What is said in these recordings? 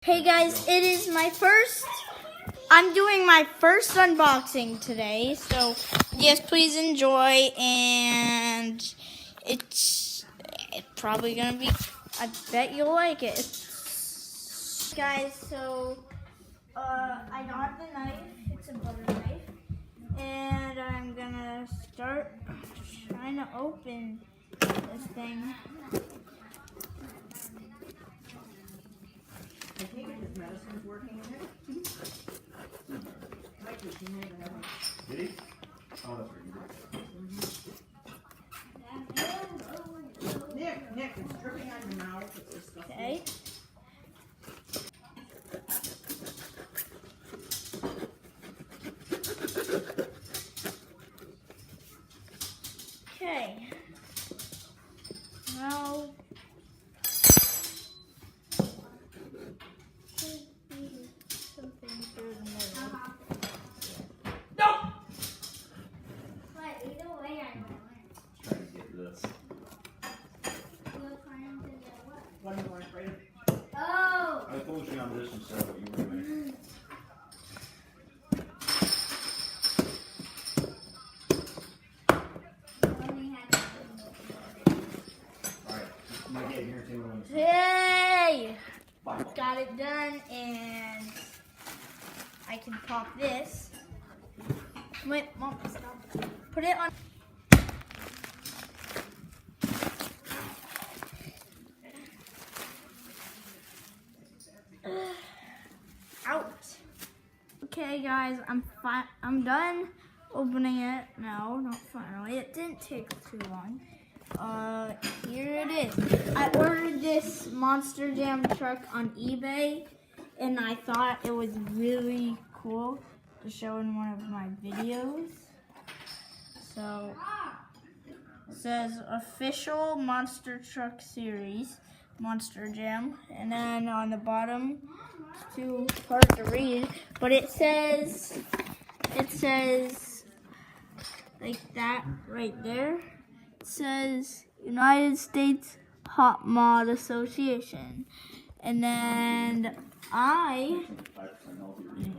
Hey guys, it is I'm doing my first unboxing today, so yes, please enjoy, and it's probably gonna be, I bet you'll like it. Guys, so, I got the knife, it's a butter knife, and I'm gonna start trying to open this thing. I think his medicine's working in it. Did he? Oh, that's right. Nick, it's dripping on your mouth. It's disgusting. Okay. Okay. Now, something through the middle. No! But either way, I don't want Trying to get this. it. You're trying to get what? One more, right? Oh! I was focusing on this instead of what you were doing. Alright, might get here too. Hey! Got it done, and I can pop this. Wait, Mom, stop. Put it on. Out. Okay, guys, I'm done opening it now. Not finally. It didn't take too long. Here it is. I ordered this Monster Jam truck on eBay, and I thought it was really cool to show in one of my videos. So, it says official Monster Truck Series, Monster Jam, and then on the bottom, it's too hard to read, but it says like that right there. It says United States Hot Mod Association, and then I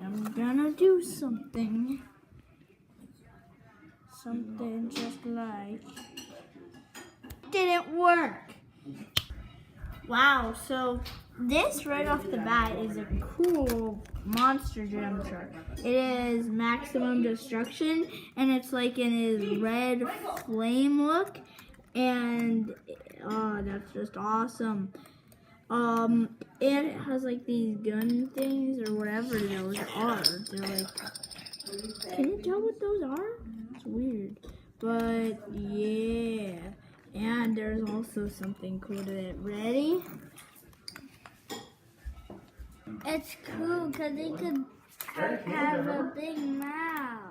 am gonna do something just like, didn't work. Wow, so this right off the bat is a cool Monster Jam truck. It is maximum destruction, and it's like in his red flame look, and oh, that's just awesome. And it has like these gun things or whatever those are. They're like, can you tell what those are? It's weird, but yeah. And there's also something cool to it. Ready? It's cool because they could have a big mouth.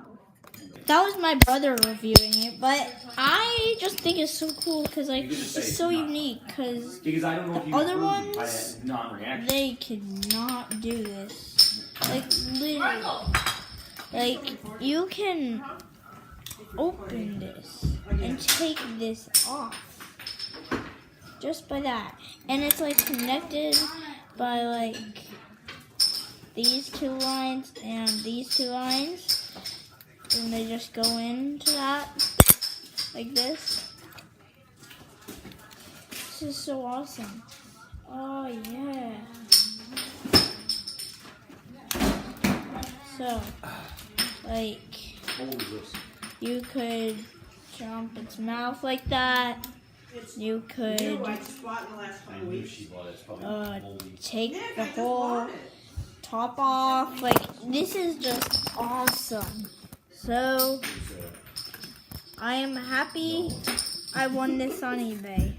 That was my brother reviewing it, but I just think it's so cool because like it's so unique. Because I don't know if you other ones, non-reaction. they could not do this. Like literally, like you can open this and take this off just by that, and it's like connected by like these two lines and these two lines, and they just go into that like this. This is so awesome. Oh yeah. So like you could jump its mouth like that. You could take the whole top off. Like, this is just awesome. So, I am happy I won this on eBay.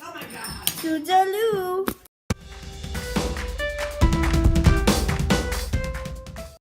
Oh my God. Toodaloo!